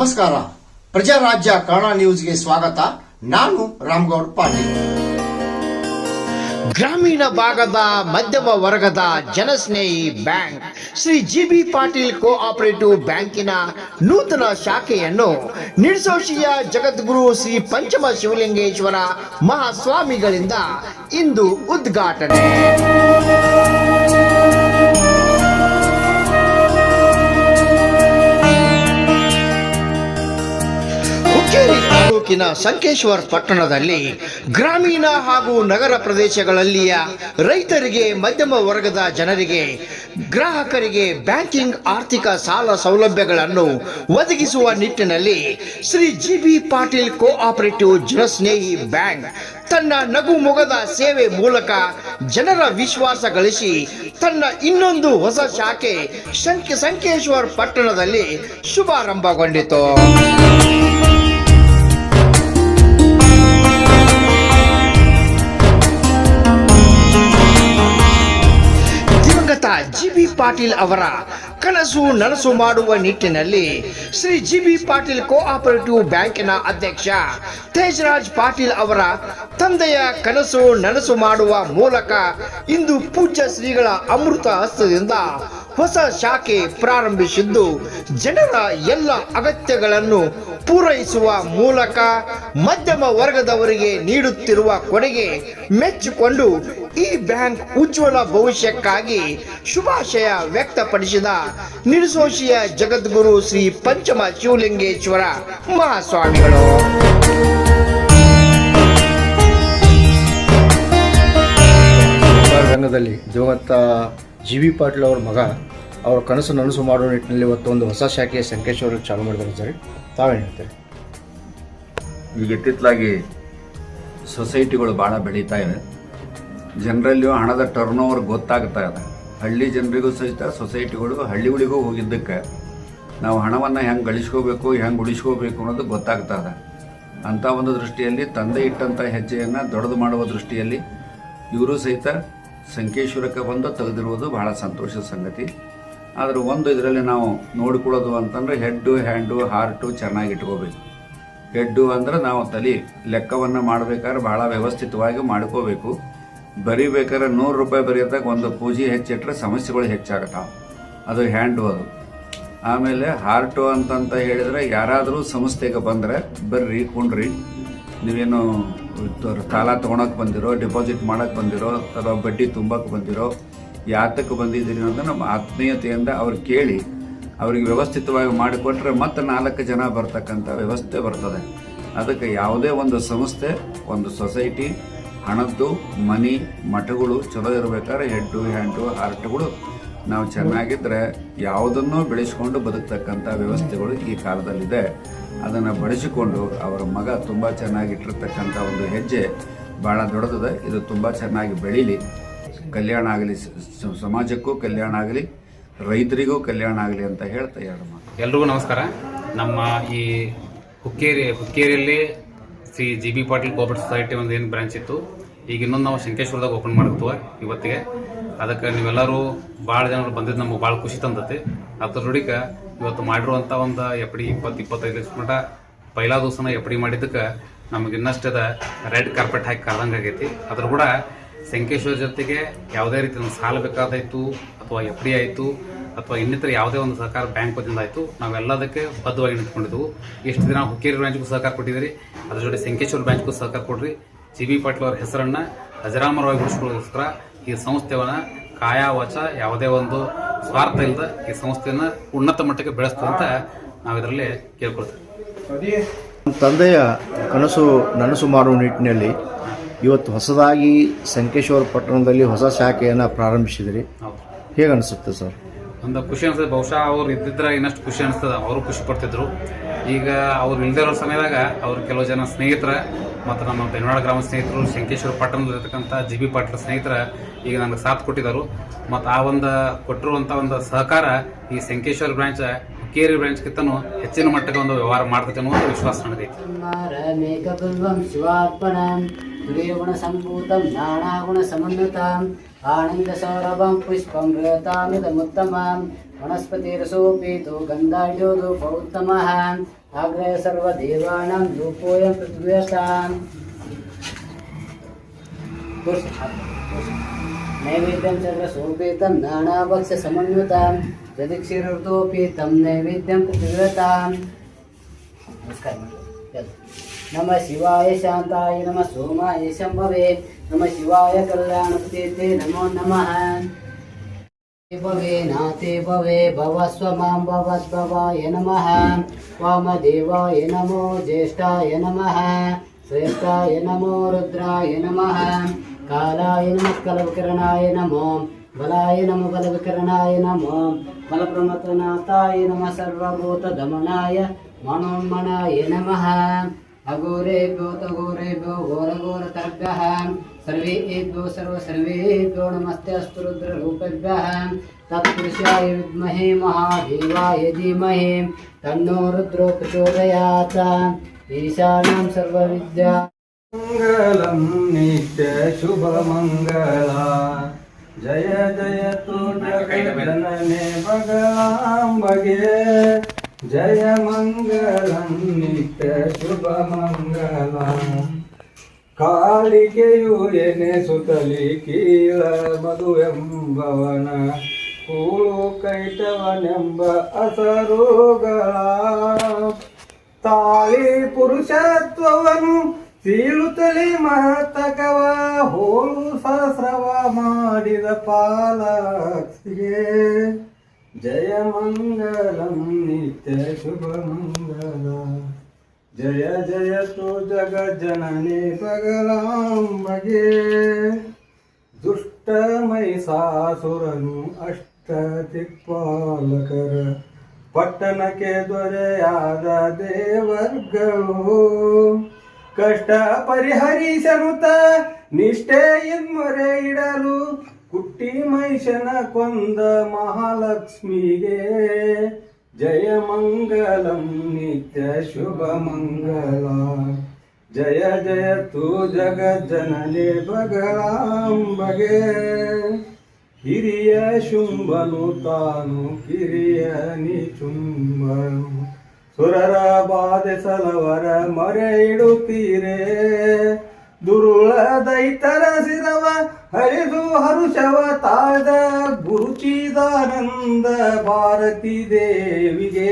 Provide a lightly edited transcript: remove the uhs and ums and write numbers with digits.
ನಮಸ್ಕಾರ. ಪ್ರಜಾರಾಜ್ಯ ಕನ್ನಡ ನ್ಯೂಸ್ಗೆ ಸ್ವಾಗತ. ನಾನು ರಾಮಗೌಡ ಪಾಟೀಲ್. ಗ್ರಾಮೀಣ ಭಾಗದ ಮಧ್ಯಮ ವರ್ಗದ ಜನಸ್ನೇಹಿ bank Shri GB Patil cooperative ಬ್ಯಾಂಕಿನ ನೂತನ ಶಾಖೆಯನ್ನು ನಿರ್ಸೋಷಿಯ ಜಗದ್ಗುರು ಶ್ರೀ ಪಂಚಮ ಶಿವಲಿಂಗೇಶ್ವರ ಮಹಾಸ್ವಾಮಿಗಳಿಂದ ಇಂದು ಉದ್ಘಾಟನೆ. ತಾಲೂಕಿನ ಸಂಕೇಶ್ವರ ಪಟ್ಟಣದಲ್ಲಿ ಗ್ರಾಮೀಣ ಹಾಗೂ ನಗರ ಪ್ರದೇಶಗಳಲ್ಲಿಯ ರೈತರಿಗೆ, ಮಧ್ಯಮ ವರ್ಗದ ಜನರಿಗೆ, ಗ್ರಾಹಕರಿಗೆ ಬ್ಯಾಂಕಿಂಗ್ ಆರ್ಥಿಕ ಸಾಲ ಸೌಲಭ್ಯಗಳನ್ನು ಒದಗಿಸುವ ನಿಟ್ಟಿನಲ್ಲಿ ಶ್ರೀ ಜಿಬಿ ಪಾಟೀಲ್ ಕೋಆಪರೇಟಿವ್ ಜನಸ್ನೇಹಿ ಬ್ಯಾಂಕ್ ತನ್ನ ನಗು ಮೊಗದ ಸೇವೆ ಮೂಲಕ ಜನರ ವಿಶ್ವಾಸ ಗಳಿಸಿ ತನ್ನ ಇನ್ನೊಂದು ಹೊಸ ಶಾಖೆ ಸಂಕೇಶ್ವರ ಪಟ್ಟಣದಲ್ಲಿ ಶುಭಾರಂಭಗೊಂಡಿತು. ಜಿಬಿ ಪಾಟೀಲ್ ಅವರ ಕನಸು ನನಸು ಮಾಡುವ ನಿಟ್ಟಿನಲ್ಲಿ ಶ್ರೀ ಜಿಬಿ ಪಾಟೀಲ್ ಕೋಆಪರೇಟಿವ್ ಬ್ಯಾಂಕಿನ ಅಧ್ಯಕ್ಷ ತೇಜರಾಜ್ ಪಾಟೀಲ್ ಅವರ ತಂದೆಯ ಕನಸು ನನಸು ಮಾಡುವ ಮೂಲಕ ಇಂದು ಪೂಜ್ಯ ಶ್ರೀಗಳ ಅಮೃತ ಹಸ್ತದಿಂದ ಹೊಸ ಶಾಖೆ ಪ್ರಾರಂಭಿಸಿದ್ದು, ಜನರ ಎಲ್ಲ ಅಗತ್ಯಗಳನ್ನು ಪೂರೈಸುವ ಮೂಲಕ ಮಧ್ಯಮ ವರ್ಗದವರಿಗೆ ನೀಡುತ್ತಿರುವ ಕೊಡುಗೆ ಮೆಚ್ಚಿಕೊಂಡು ಈ ಬ್ಯಾಂಕ್ ಉಜ್ವಲ ಭವಿಷ್ಯಕ್ಕಾಗಿ ಶುಭಾಶಯ ವ್ಯಕ್ತಪಡಿಸಿದ ನಿರ್ಸೋಷಿಯ ಜಗದ್ಗುರು ಶ್ರೀ ಪಂಚಮ ಶಿವಲಿಂಗೇಶ್ವರ ಮಹಾಸ್ವಾಮಿಗಳು. ರಂಗದಲ್ಲಿ ದಿವಂಗತ ಜಿಬಿ ಪಾಟೀಲ್ ಅವರ ಮಗ ಅವರ ಕನಸು ನನಸು ಮಾಡುವ ನಿಟ್ಟಿನಲ್ಲಿ ಇವತ್ತು ಒಂದು ಹೊಸ ಶಾಖೆಯ ಸಂಕೇಶ್ವರ ಚಾಲೂ ಮಾಡಿದ್ದಾರೆ ಸರ್. ತಾವೇನು ಹೇಳ್ತಾರೆ? ಈಗ ಇತ್ತಿತ್ತಲಾಗಿ ಸೊಸೈಟಿಗಳು ಭಾಳ ಬೆಳೀತಾ ಇವೆ. ಜನರಲ್ಲಿಯೂ ಹಣದ ಟರ್ನ್ ಓವರ್ ಗೊತ್ತಾಗ್ತಾ ಇದೆ. ಹಳ್ಳಿ ಜನರಿಗೂ ಸಹಿತ ಸೊಸೈಟಿಗಳು ಹಳ್ಳಿಗಳಿಗೂ ಹೋಗಿದ್ದಕ್ಕೆ ನಾವು ಹಣವನ್ನು ಹೆಂಗೆ ಗಳಿಸ್ಕೋಬೇಕು, ಹೆಂಗೆ ಉಳಿಸ್ಕೋಬೇಕು ಅನ್ನೋದು ಗೊತ್ತಾಗ್ತಾ ಇದೆ. ಅಂಥ ಒಂದು ದೃಷ್ಟಿಯಲ್ಲಿ ತಂದೆ ಇಟ್ಟಂಥ ಹೆಜ್ಜೆಯನ್ನು ದೊಡ್ಡದು ಮಾಡುವ ದೃಷ್ಟಿಯಲ್ಲಿ ಇವರು ಸಹಿತ ಸಂಕೇಶ್ವರಕ್ಕೆ ಬಂದು ತೆಗೆದಿರುವುದು ಬಹಳ ಸಂತೋಷದ ಸಂಗತಿ. ಆದರೆ ಒಂದು ಇದರಲ್ಲಿ ನಾವು ನೋಡಿಕೊಳ್ಳೋದು ಅಂತಂದರೆ ಹೆಡ್ಡು, ಹ್ಯಾಂಡು, ಹಾರ್ಟು ಚೆನ್ನಾಗಿ ಇಟ್ಕೋಬೇಕು. ಹೆಡ್ಡು ಅಂದರೆ ನಾವು ತಲೆ ಲೆಕ್ಕವನ್ನು ಮಾಡಬೇಕಾದ್ರೆ ಭಾಳ ವ್ಯವಸ್ಥಿತವಾಗಿ ಮಾಡ್ಕೋಬೇಕು. ಬರೀಬೇಕಾದ್ರೆ 100 ರೂಪಾಯಿ ಬರೆಯೋದಾಗ ಒಂದು ಪೂಜೆ ಹೆಚ್ಚಿಟ್ರೆ ಸಮಸ್ಯೆಗಳು ಹೆಚ್ಚಾಗತ್ತಾವೆ. ಅದು ಹ್ಯಾಂಡು. ಅದು ಆಮೇಲೆ ಹಾರ್ಟು ಅಂತಂತ ಹೇಳಿದರೆ ಯಾರಾದರೂ ಸಂಸ್ಥೆಗೆ ಬಂದರೆ ಬರ್ರಿ ಕುಂಡ್ರಿ, ನೀವೇನು ಸಾಲ ತೊಗೊಳಕ್ಕೆ ಬಂದಿರೋ, ಡೆಪಾಸಿಟ್ ಮಾಡೋಕ್ಕೆ ಬಂದಿರೋ, ಅಥವಾ ಬಡ್ಡಿ ತುಂಬಕ್ಕೆ ಬಂದಿರೋ, ಯಾತಕ್ಕೆ ಬಂದಿದ್ದೀರಿ ಅನ್ನೋದು ನಮ್ಮ ಆತ್ಮೀಯತೆಯಿಂದ ಅವ್ರು ಕೇಳಿ ಅವ್ರಿಗೆ ವ್ಯವಸ್ಥಿತವಾಗಿ ಮಾಡಿಕೊಟ್ರೆ ಮತ್ತೆ 4 ಜನ ಬರ್ತಕ್ಕಂಥ ವ್ಯವಸ್ಥೆ ಬರ್ತದೆ. ಅದಕ್ಕೆ ಯಾವುದೇ ಒಂದು ಸಂಸ್ಥೆ, ಒಂದು ಸೊಸೈಟಿ ಹಣದ್ದು ಮನಿ ಮಠಗಳು ಚಲೋ ಇರಬೇಕಾದ್ರೆ ಹೆಡ್ಡು, ಹ್ಯಾಂಡು, ಹಾರ್ಟ್ಗಳು ನಾವು ಚೆನ್ನಾಗಿದ್ದರೆ ಯಾವುದನ್ನೂ ಬೆಳೆಸ್ಕೊಂಡು ಬದುಕ್ತಕ್ಕಂಥ ವ್ಯವಸ್ಥೆಗಳು ಈ ಕಾಲದಲ್ಲಿದೆ. ಅದನ್ನು ಬಳಸಿಕೊಂಡು ಅವರ ಮಗ ತುಂಬ ಚೆನ್ನಾಗಿಟ್ಟಿರ್ತಕ್ಕಂಥ ಒಂದು ಹೆಜ್ಜೆ ಭಾಳ ದೊಡ್ಡದಿದೆ. ಇದು ತುಂಬ ಚೆನ್ನಾಗಿ ಬೆಳೀಲಿ, ಕಲ್ಯಾಣ ಆಗಲಿ, ಸಮಾಜಕ್ಕೂ ಕಲ್ಯಾಣ ಆಗಲಿ, ರೈತರಿಗೂ ಕಲ್ಯಾಣ ಆಗಲಿ ಅಂತ ಹೇಳ್ತಾ ಎರಡು ಮಾತು. ಎಲ್ರಿಗೂ ನಮಸ್ಕಾರ. ನಮ್ಮ ಈ ಹುಕ್ಕೇರಿಯಲ್ಲಿ Shri GB Patil cooperative society ಒಂದು ಏನು ಬ್ರಾಂಚ್ ಇತ್ತು, ಈಗ ಇನ್ನೊಂದು ನಾವು ಸಂಕೇಶ್ವರದಾಗ ಓಪನ್ ಮಾಡ್ತೀವಿ ಇವತ್ತಿಗೆ. ಅದಕ್ಕೆ ನೀವೆಲ್ಲರೂ ಭಾಳ ಜನರು ಬಂದಿದ್ದು ನಮಗೆ ಭಾಳ ಖುಷಿ ತಂದತೆ. ಅದ್ರ ನೋಡಿಕ ಇವತ್ತು ಮಾಡಿರುವಂಥ ಒಂದು ಎಫ್ಡಿ 20-25 ಲಕ್ಷ ಮಟ್ಟ ಪೈಲಾ ದಿವಸನ ಎಫ್ಡಿ ಮಾಡಿದ್ದಕ್ಕೆ ನಮಗೆ ಇನ್ನಷ್ಟದ ರೆಡ್ ಕಾರ್ಪೆಟ್ ಹಾಕಿ ಕರೆದಂಗೆ ಆಗೈತಿ. ಅದ್ರ ಕೂಡ ಸಂಕೇಶ್ವರ ಜೊತೆಗೆ ಯಾವುದೇ ರೀತಿ ಒಂದು ಸಾಲ ಬೇಕಾದಾಯಿತು ಅಥವಾ ಎಫ್ಡಿ ಆಯಿತು ಅಥವಾ ಇನ್ನಿತರ ಯಾವುದೇ ಒಂದು ಸಹಕಾರ ಬ್ಯಾಂಕ್ ವತಿಯಿಂದ ಆಯಿತು, ನಾವೆಲ್ಲದಕ್ಕೆ ಬದ್ಧವಾಗಿ ನಿಂತ್ಕೊಂಡಿದ್ದೆವು. ಎಷ್ಟು ದಿನ ಹುಕ್ಕೇರಿ ಬ್ರಾಂಚ್ಗೂ ಸಹಕಾರ ಕೊಟ್ಟಿದ್ದೀರಿ, ಅದ್ರ ಜೊತೆ ಸಂಕೇಶ್ವರ ಬ್ರಾಂಚ್ಗೂ ಸಹಕಾರ ಕೊಡ್ರಿ. ಜಿಬಿ ಪಾಟೀಲ್ ಅವರ ಹೆಸರನ್ನು ಅಜರಾಮರವಾಗಿ ಉಳಿಸ್ಕೊಳ್ಳೋಸ್ಕರ ಈ ಸಂಸ್ಥೆಯನ್ನು ಕಾಯ ವಾಚ ಯಾವುದೇ ಒಂದು ಸ್ವಾರ್ಥ ಇಲ್ಲದ ಈ ಸಂಸ್ಥೆಯನ್ನು ಉನ್ನತ ಮಟ್ಟಕ್ಕೆ ಬೆಳೆಸ್ತದೆ ಅಂತ ನಾವು ಇದರಲ್ಲಿ ಕೇಳ್ಕೊಳ್ತೀವಿ. ತಂದೆಯ ಕನಸು ನನಸು ಮಾಡುವ ನಿಟ್ಟಿನಲ್ಲಿ ಇವತ್ತು ಹೊಸದಾಗಿ ಸಂಕೇಶ್ವರ ಪಟ್ಟಣದಲ್ಲಿ ಹೊಸ ಶಾಖೆಯನ್ನು ಪ್ರಾರಂಭಿಸಿದಿರಿ. ಹೇಗೆ ಅನಿಸುತ್ತೆ ಸರ್? ಒಂದು ಖುಷಿ ಅನಿಸ್ತದೆ. ಬಹುಶಃ ಅವ್ರು ಇದ್ದಿದ್ರೆ ಇನ್ನಷ್ಟು ಖುಷಿ ಅನಿಸ್ತದೆ. ಅವರು ಖುಷಿ ಪಡ್ತಿದ್ರು. ಈಗ ಅವ್ರು ಇಲ್ಲದೇ ಇರೋ ಸಮಯದಾಗ ಅವ್ರು ಕೆಲವು ಜನ ಸ್ನೇಹಿತರ ಮತ್ತು ನಮ್ಮ ಬೆನ್ವಾಡ ಗ್ರಾಮ ಸ್ನೇಹಿತರು, ಸಂಕೇಶ್ವರ ಪಟ್ಟಣದಲ್ಲಿರ್ತಕ್ಕಂಥ ಜಿಬಿ ಪಾಟೀಲ್ ಸ್ನೇಹಿತರ ಈಗ ನನಗೆ ಸಾಥ್ ಕೊಟ್ಟಿದ್ದರು. ಮತ್ತು ಆ ಒಂದು ಕೊಟ್ಟಿರುವಂಥ ಒಂದು ಸಹಕಾರ ಈ ಸಂಕೇಶ್ವರ ಬ್ರಾಂಚ್ ಹುಕ್ಕೇರಿ ಬ್ರಾಂಚ್ಗಿಂತನೂ ಹೆಚ್ಚಿನ ಮಟ್ಟಕ್ಕೆ ಒಂದು ವ್ಯವಹಾರ ಮಾಡ್ತೈತೆ ಅನ್ನೋ ಒಂದು ವಿಶ್ವಾಸ ನನಗೈತಿ. गुणसम्भूतं नानागुणसमन्वितं आनन्दसौरभं पुष्पं हृतामिदमुत्तमं वनस्पतिरसोऽपि तु गन्धाढ्योदुपौत्तमः ಆಗ್ರಹ ಸರ್ವದೇವಾನಾಂ ಧೂಪೋಯಂ ಪೃಥ್ವ್ಯತಾಂ नैवेद्यं सर्वसोपेतं नानाभक्ष्यसमन्वितां दधिक्षीरर्दोपेतं नैवेद्यं पृथिव्यताम् नमः शिवाय शान्ताय नमः सोमाय शम्भवे नमः शिवाय कल्याणपते नमो नमः भवे नाते भवे भवस्व मां भवद्भवाय नमः वामदेवाय नमो ज्येष्ठाय नमः श्रेष्ठाय नमो रुद्राय नमः कालाय नमः कलविकरणाय नमो बलाय नमः बलविकरणाय नमो बलप्रमथनाथाय नमः सर्वभूतदमनाय मनोन्मनाय नमः अघोरेभ्यो तघोरेभ्यो घोरघोरतर्भ्यः सर्वेभ्यो सर्वेभ्यो नमस्ते अस्तु रुद्ररूपेभ्यः तत्पुरुषाय विद्महे महादेवाय धीमहि तन्नो रुद्रो प्रचोदयात् ईशानां सर्वविद्या मंगलम नित्य शुभ मंगला जय जय तु जगज्जनने बगलांबगे जय मंगलम नित्य शुभ मंगला ಕಾಳಿಗೆಯು ಎನೆಸುತ್ತಲಿ ಕೀಳ ಮಧುವೆಂಬವನ ಕೂಳು ಕೈಟವನೆಂಬ ಅಸರುಗಳ ತಾಳಿ ಪುರುಷತ್ವವನ್ನು ಸೀಳುತ್ತಲಿ ಮಹತಕವ ಹೋಳು ಸಹಸ್ರವ ಮಾಡಿದ ಪಾಲಕ್ಸಿಗೆ ಜಯ ಮಂಗಲಂ ನಿತ್ಯ ಶುಭ ಮಂಗಲ ಜಯ ಜಯ ತು ಜಗಜ್ಜನನಿ ಬಗಲಾಂಬಗೆ ದುಷ್ಟ ಮೈಸಾಸುರನು ಅಷ್ಟ ದಿಕ್ಪಾಲಕರ ಪಟ್ಟಣಕ್ಕೆ ದೊರೆಯಾದ ದೇವರ್ಗಳು ಕಷ್ಟ ಪರಿಹರಿಸನುತ ನಿಷ್ಠೆಯಿಂದ ಮೊರೆ ಇಡಲು ಕುಟ್ಟಿ ಮೈಷನ ಕೊಂದ ಮಹಾಲಕ್ಷ್ಮಿಗೆ ಜಯ ಮಂಗಲಂ ನಿತ್ಯ ಶುಭ ಮಂಗಲ ಜಯ ಜಯ ತು ಜಗಜ್ಜನನಿ ಬಗಲಾಂಬಗೆ ಹಿರಿಯ ಶುಂಭನು ತಾನು ಕಿರಿಯ ನಿಚುಂಬನು ಸುರರ ಬಾಧಿಸಲವರ ಮೊರೆ ಇಡುತ್ತೀರೇ ದುರುಳ ದೈತರ ಸಿರವ ಹರಿದು ಹರುಷವ ತಾಳ್ದ ಗುರುಚಿದಾನಂದ ಭಾರತಿ ದೇವಿಗೆ